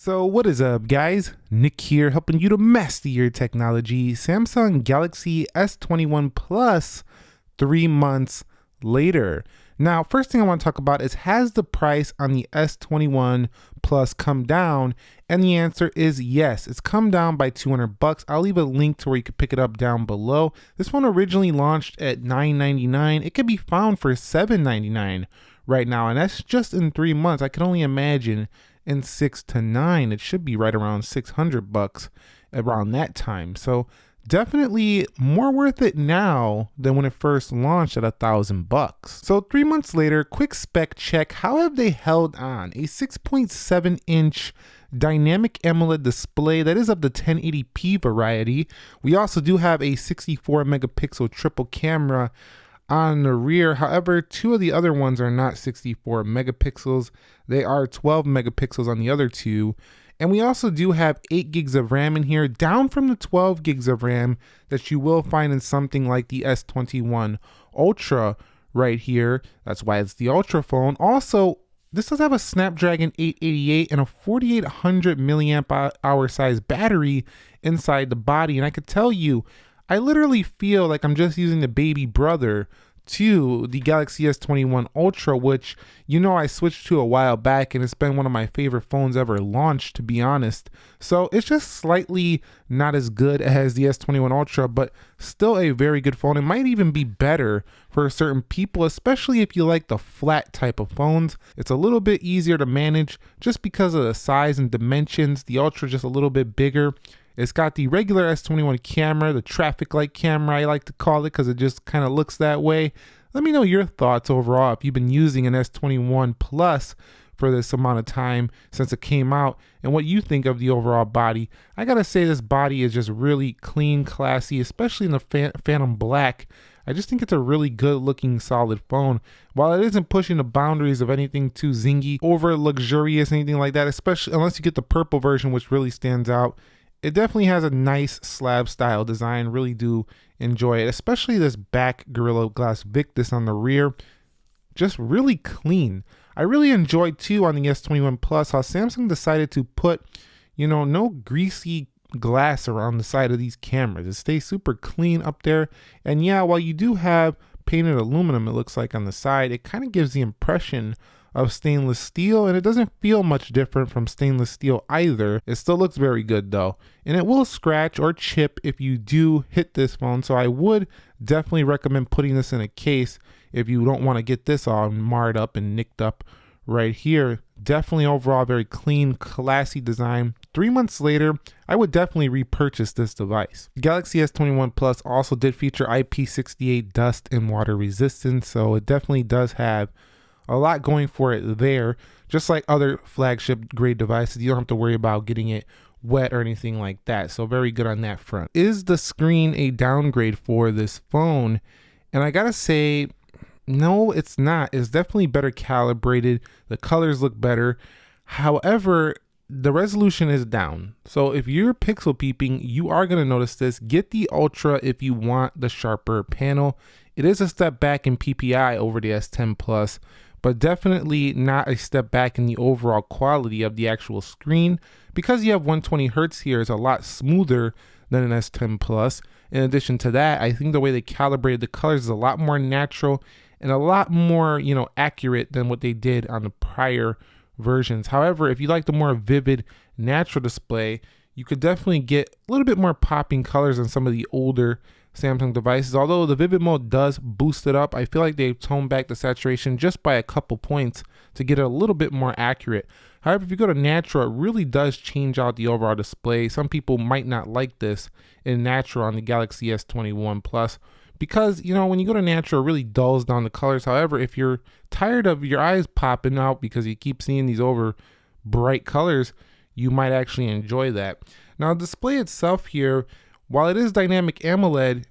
So what is up, guys? Nick here, helping you to master your technology. Samsung Galaxy S21 Plus 3 months later. Now, first thing I want to talk about is, has the price on the S21 Plus come down? And the answer is yes. It's come down by 200 bucks. I'll leave a link to where you can pick it up down below. This one originally launched at $9.99. It can be found for $7.99 right now, and that's just in 3 months. I can only imagine in 6 to 9 it should be right around 600 bucks around that time. So definitely more worth it now than when it first launched at $1,000. So 3 months later, quick spec check. How have they held on? A 6.7 inch dynamic AMOLED display that is of the 1080p variety. We also do have a 64 megapixel triple camera on the rear. However, two of the other ones are not 64 megapixels. They are 12 megapixels on the other two. And we also do have 8 gigs of RAM in here, down from the 12 gigs of RAM that you will find in something like the S21 Ultra right here. That's why it's the Ultra phone. Also, this does have a Snapdragon 888 and a 4800 milliamp hour size battery inside the body. And I could tell you, I literally feel like I'm just using the baby brother to the Galaxy S21 Ultra, which, you know, I switched to a while back, and it's been one of my favorite phones ever launched, to be honest. So it's just slightly not as good as the S21 Ultra, but still a very good phone. It might even be better for certain people, especially if you like the flat type of phones. It's a little bit easier to manage just because of the size and dimensions. The Ultra just a little bit bigger. It's got the regular S21 camera, the traffic light camera I like to call it, because it just kind of looks that way. Let me know your thoughts overall if you've been using an S21 Plus for this amount of time since it came out, and what you think of the overall body. I gotta say, this body is just really clean, classy, especially in the Phantom Black. I just think it's a really good looking solid phone. While it isn't pushing the boundaries of anything too zingy, over luxurious, anything like that, especially unless you get the purple version, which really stands out. It definitely has a nice slab style design. Really do enjoy it, especially this back Gorilla Glass Victus on the rear. Just really clean. I really enjoyed too on the S21 Plus how Samsung decided to put, you know, no greasy glass around the side of these cameras. It stays super clean up there. And yeah, while you do have painted aluminum, it looks like on the side, it kind of gives the impression of stainless steel, and it doesn't feel much different from stainless steel either. It still looks very good though, and it will scratch or chip if you do hit this phone, so I would definitely recommend putting this in a case if you don't want to get this all marred up and nicked up right here. Definitely overall very clean, classy design. 3 months later, I would definitely repurchase this device. Galaxy S21 Plus also did feature IP68 dust and water resistance, so it definitely does have a lot going for it there. Just like other flagship grade devices, you don't have to worry about getting it wet or anything like that. So very good on that front. Is the screen a downgrade for this phone? And I gotta say, no, it's not. It's definitely better calibrated. The colors look better. However, the resolution is down. So if you're pixel peeping, you are gonna notice this. Get the Ultra if you want the sharper panel. It is a step back in PPI over the S10 Plus, but definitely not a step back in the overall quality of the actual screen. Because you have 120 Hertz here, it's a lot smoother than an S10 Plus. In addition to that, I think the way they calibrated the colors is a lot more natural and a lot more, you know, accurate than what they did on the prior versions. However, if you like the more vivid, natural display, you could definitely get a little bit more popping colors than some of the older Samsung devices. Although the vivid mode does boost it up, I feel like they've toned back the saturation just by a couple points to get it a little bit more accurate. However, if you go to natural, it really does change out the overall display. Some people might not like this in natural on the Galaxy S21 Plus because, you know, when you go to natural, it really dulls down the colors. However, if you're tired of your eyes popping out because you keep seeing these over bright colors, you might actually enjoy that. Now, the display itself here, while it is dynamic AMOLED,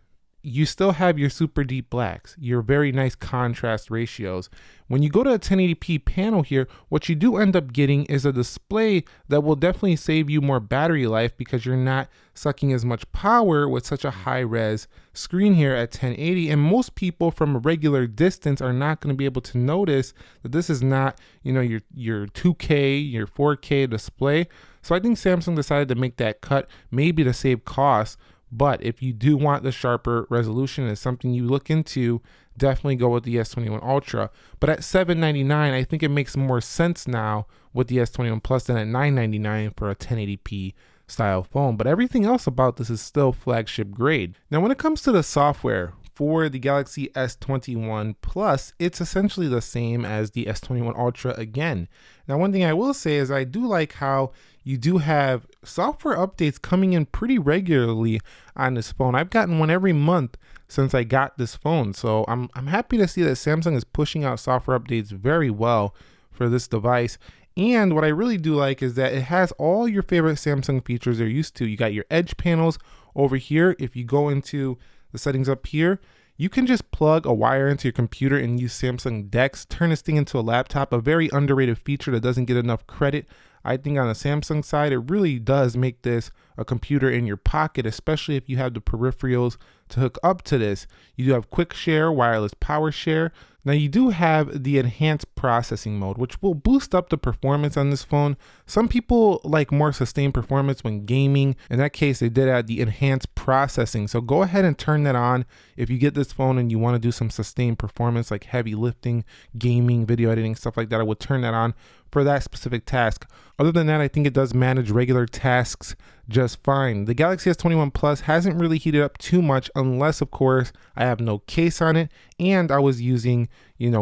you still have your super deep blacks, your very nice contrast ratios. When you go to a 1080p panel here, what you do end up getting is a display that will definitely save you more battery life because you're not sucking as much power with such a high res screen here at 1080. And most people from a regular distance are not going to be able to notice that this is not, you know, your 2K, your 4K display. So I think Samsung decided to make that cut, maybe to save costs. But if you do want the sharper resolution, it's something you look into, definitely go with the S21 Ultra. But at $799, I think it makes more sense now with the S21 Plus than at $999 for a 1080p style phone. But everything else about this is still flagship grade. Now, when it comes to the software for the Galaxy S21 Plus, it's essentially the same as the S21 Ultra again. Now, one thing I will say is I do like how you do have software updates coming in pretty regularly on this phone. I've gotten one every month since I got this phone. So I'm happy to see that Samsung is pushing out software updates very well for this device. And what I really do like is that it has all your favorite Samsung features they're used to. You got your edge panels over here. If you go into the settings up here, you can just plug a wire into your computer and use Samsung DeX, turn this thing into a laptop, a very underrated feature that doesn't get enough credit. I think on the Samsung side, it really does make this a computer in your pocket, especially if you have the peripherals to hook up to this. You do have quick share, wireless power share. Now you do have the enhanced processing mode, which will boost up the performance on this phone. Some people like more sustained performance when gaming. In that case, they did add the enhanced processing. So go ahead and turn that on if you get this phone and you want to do some sustained performance like heavy lifting, gaming, video editing, stuff like that. I would turn that on for that specific task. Other than that, I think it does manage regular tasks just fine. The Galaxy S21 Plus hasn't really heated up too much unless, of course, I have no case on it and I was using,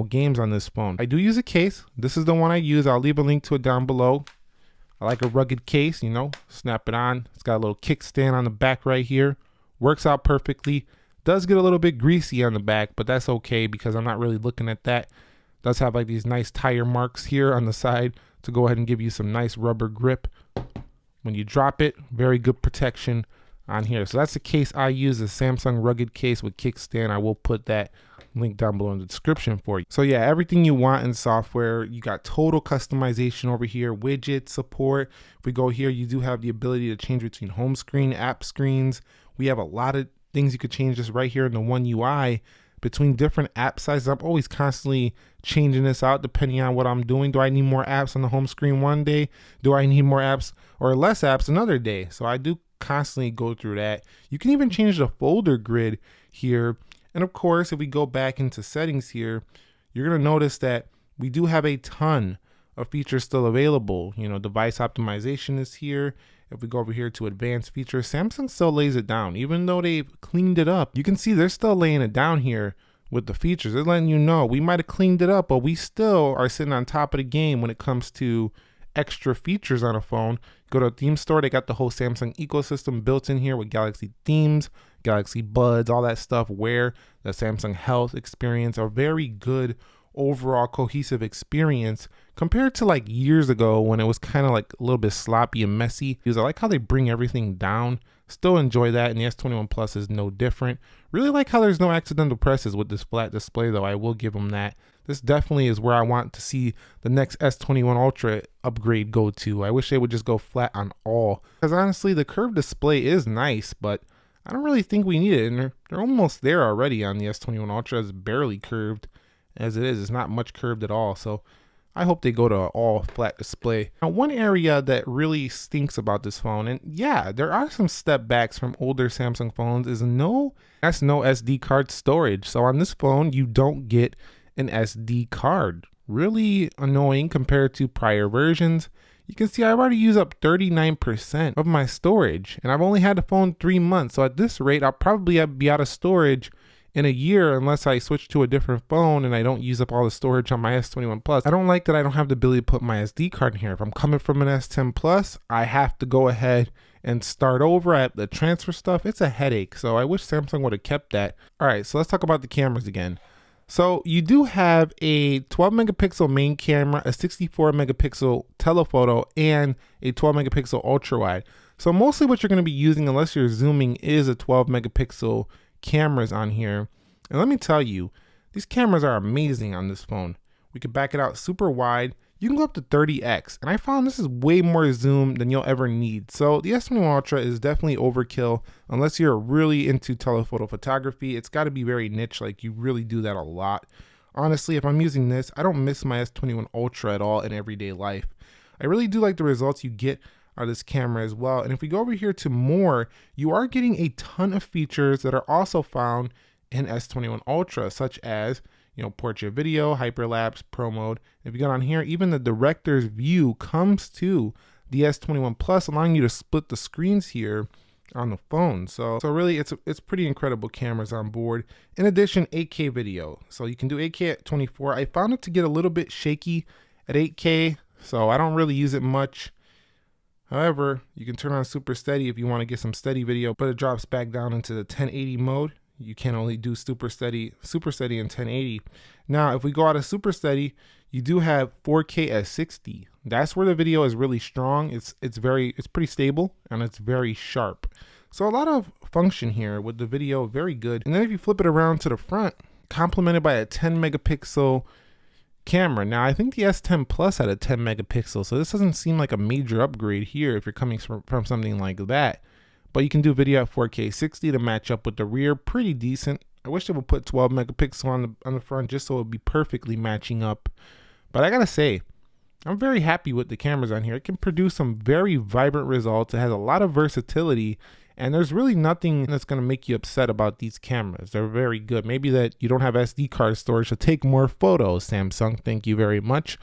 games on this phone. I do use a case. This is the one I use. I'll leave a link to it down below. I like a rugged case, snap it on. It's got a little kickstand on the back right here. Works out perfectly. Does get a little bit greasy on the back, but that's okay because I'm not really looking at that. Does have like these nice tire marks here on the side to go ahead and give you some nice rubber grip. When you drop it, very good protection on here. So that's the case I use, a Samsung rugged case with kickstand. I will put that link down below in the description for you. So yeah, everything you want in software. You got total customization over here, widget support. If we go here, you do have the ability to change between home screen, app screens. We have a lot of things you could change just right here in the One UI between different app sizes. I'm always constantly changing this out depending on what I'm doing. Do I need more apps on the home screen one day? Do I need more apps or less apps another day? So I do constantly go through that. You can even change the folder grid here. And of course, if we go back into settings here, you're going to notice that we do have a ton of features still available. Device optimization is here. If we go over here to advanced features, Samsung still lays it down. Even though they've cleaned it up, you can see they're still laying it down here with the features. They're letting you know we might have cleaned it up, but we still are sitting on top of the game when it comes to extra features on a phone. Go to a theme store, they got the whole Samsung ecosystem built in here with Galaxy themes, Galaxy Buds, all that stuff, Wear, the Samsung Health experience, a very good overall cohesive experience compared to like years ago when it was kind of like a little bit sloppy and messy. Because I like how they bring everything down. Still enjoy that, and the S21 Plus is no different. Really like how there's no accidental presses with this flat display though. I will give them that. This definitely is where I want to see the next S21 Ultra upgrade go to. I wish they would just go flat on all. Because honestly, the curved display is nice, but I don't really think we need it. And they're almost there already on the S21 Ultra. It's barely curved as it is. It's not much curved at all. So I hope they go to all flat display. Now, one area that really stinks about this phone, and yeah, there are some step backs from older Samsung phones, is no SD card storage. So on this phone, you don't get an SD card. Really annoying compared to prior versions. You can see I've already used up 39% of my storage, and I've only had the phone 3 months. So at this rate, I'll probably be out of storage in a year unless I switch to a different phone and I don't use up all the storage on my S21 Plus. I don't like that I don't have the ability to put my SD card in here. If I'm coming from an S10 Plus, I have to go ahead and start over. I have to transfer stuff. It's a headache. So I wish Samsung would have kept that. All right, so let's talk about the cameras again. So you do have a 12 megapixel main camera, a 64 megapixel telephoto, and a 12 megapixel ultra wide. So mostly what you're going to be using, unless you're zooming, is a 12 megapixel cameras on here. And let me tell you, these cameras are amazing on this phone. We could back it out super wide. You can go up to 30x, and I found this is way more zoom than you'll ever need. So the S21 Ultra is definitely overkill unless you're really into telephoto photography. It's got to be very niche, like you really do that a lot. Honestly, if I'm using this, I don't miss my S21 Ultra at all in everyday life. I really do like the results you get out of this camera as well. And if we go over here to more, you are getting a ton of features that are also found in S21 Ultra, such as portrait video, hyperlapse, pro mode. If you go on here, even the director's view comes to the S21 Plus, allowing you to split the screens here on the phone. So really, it's pretty incredible cameras on board. In addition, 8K video. So you can do 8K at 24. I found it to get a little bit shaky at 8K, so I don't really use it much. However, you can turn on super steady if you want to get some steady video, but it drops back down into the 1080 mode. You can only do super steady in 1080. Now, if we go out of super steady, you do have 4K at 60. That's where the video is really strong. It's pretty stable and it's very sharp. So a lot of function here with the video, very good. And then if you flip it around to the front, complemented by a 10 megapixel camera. Now, I think the S10 Plus had a 10 megapixel, so this doesn't seem like a major upgrade here if you're coming from something like that. But you can do video at 4K 60 to match up with the rear, pretty decent. I wish they would put 12 megapixel on the front just so it would be perfectly matching up. But I gotta say, I'm very happy with the cameras on here. It can produce some very vibrant results. It has a lot of versatility, and there's really nothing that's gonna make you upset about these cameras. They're very good. Maybe that you don't have SD card storage to take more photos, Samsung. Thank you very much.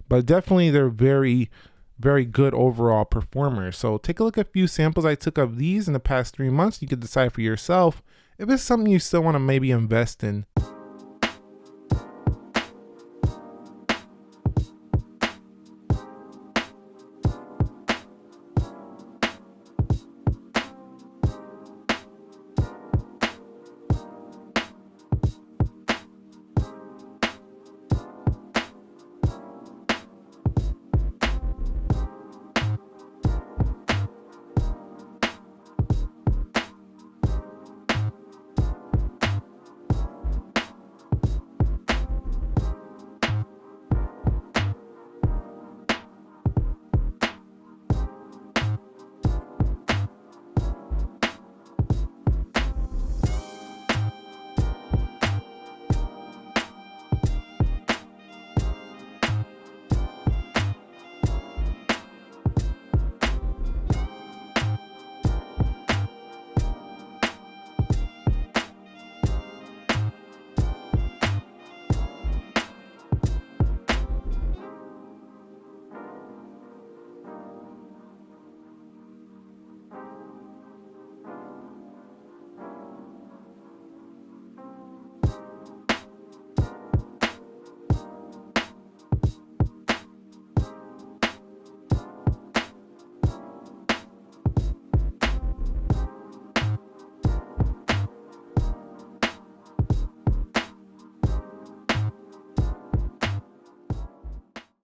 But definitely they're very good overall performers. So take a look at a few samples I took of these in the past 3 months. You could decide for yourself if it's something you still want to maybe invest in.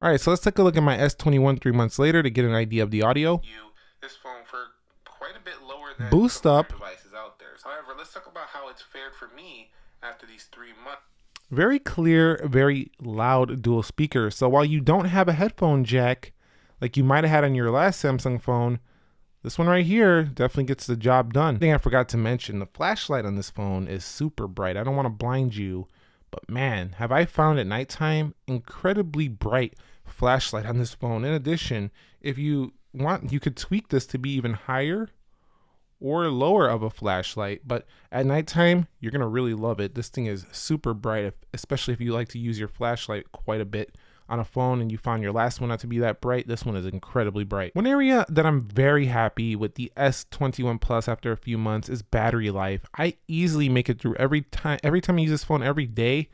All right, so let's take a look at my S21 3 months later to get an idea of the audio. This phone for quite a bit lower than boost up devices out there. However, let's talk about how it's fared for me after these 3 months. Very clear, very loud dual speakers. So while you don't have a headphone jack like you might have had on your last Samsung phone, this one right here definitely gets the job done. Thing I forgot to mention, the flashlight on this phone is super bright. I don't want to blind you, but man, have I found at nighttime incredibly bright flashlight on this phone. In addition, if you want, you could tweak this to be even higher or lower of a flashlight, but at nighttime, you're gonna really love it. This thing is super bright, especially if you like to use your flashlight quite a bit on a phone and you found your last one not to be that bright. This one is incredibly bright. One area that I'm very happy with the S21 Plus after a few months is battery life. I easily make it through every time I use this phone every day.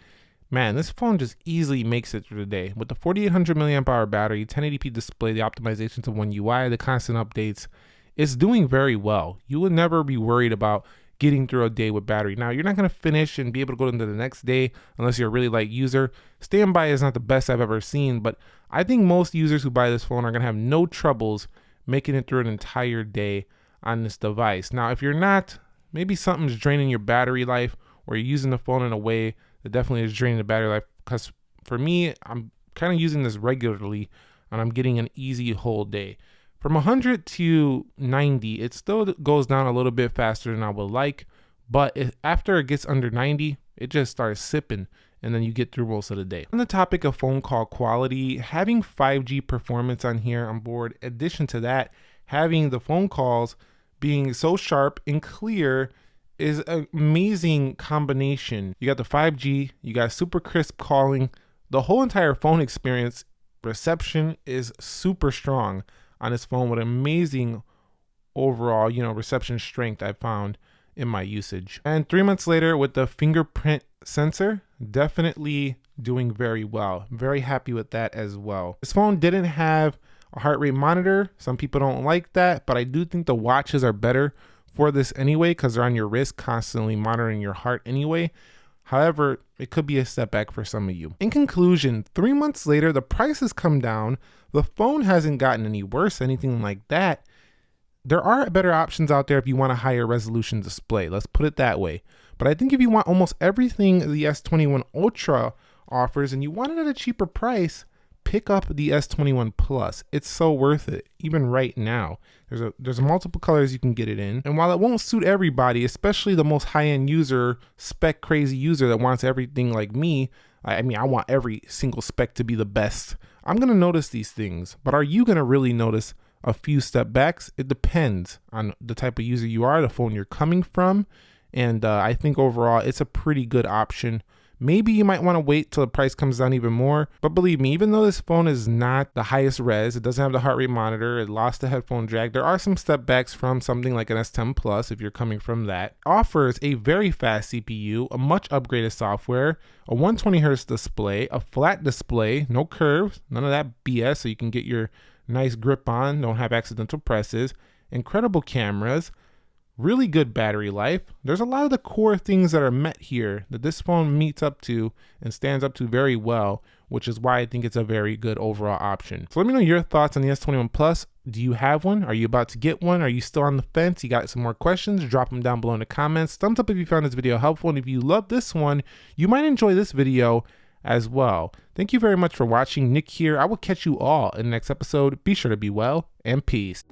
Man, this phone just easily makes it through the day. With the 4800 milliamp hour battery, 1080p display, the optimizations of One UI, the constant updates, it's doing very well. You will never be worried about getting through a day with battery. Now, you're not going to finish and be able to go into the next day unless you're a really light user. Standby is not the best I've ever seen, but I think most users who buy this phone are going to have no troubles making it through an entire day on this device. Now, if you're not maybe something's draining your battery life, or you're using the phone in a way that definitely is draining the battery life. Because for me, I'm kind of using this regularly and I'm getting an easy whole day. From 100 to 90, it still goes down a little bit faster than I would like, but after it gets under 90, it just starts sipping, and then you get through most of the day. On the topic of phone call quality, having 5G performance on here on board, in addition to that, having the phone calls being so sharp and clear is an amazing combination. You got the 5G, you got super crisp calling, the whole entire phone experience, reception is super strong on this phone with amazing overall, reception strength I found in my usage. And 3 months later with the fingerprint sensor, definitely doing very well. Very happy with that as well. This phone didn't have a heart rate monitor. Some people don't like that, but I do think the watches are better for this anyway, because they're on your wrist, constantly monitoring your heart anyway. However, it could be a step back for some of you. In conclusion, 3 months later, the price has come down. The phone hasn't gotten any worse, anything like that. There are better options out there if you want a higher resolution display. Let's put it that way. But I think if you want almost everything the S21 Ultra offers and you want it at a cheaper price, pick up the S21 Plus. It's so worth it, even right now. There's multiple colors you can get it in. And while it won't suit everybody, especially the most high-end user, spec crazy user that wants everything like me, I want every single spec to be the best. I'm gonna notice these things, but are you gonna really notice a few step backs? It depends on the type of user you are, the phone you're coming from. And I think overall, it's a pretty good option. Maybe you might want to wait till the price comes down even more. But believe me, even though this phone is not the highest res, it doesn't have the heart rate monitor, it lost the headphone jack, there are some step backs from something like an S10 Plus if you're coming from that. It offers a very fast CPU, a much upgraded software, a 120 Hz display, a flat display, no curves, none of that BS, so you can get your nice grip on, don't have accidental presses, incredible cameras, really good battery life. There's a lot of the core things that are met here that this phone meets up to and stands up to very well, which is why I think it's a very good overall option. So let me know your thoughts on the S21 Plus. Do you have one? Are you about to get one? Are you still on the fence? You got some more questions? Drop them down below in the comments. Thumbs up if you found this video helpful. And if you love this one, you might enjoy this video as well. Thank you very much for watching. Nick here. I will catch you all in the next episode. Be sure to be well, and peace.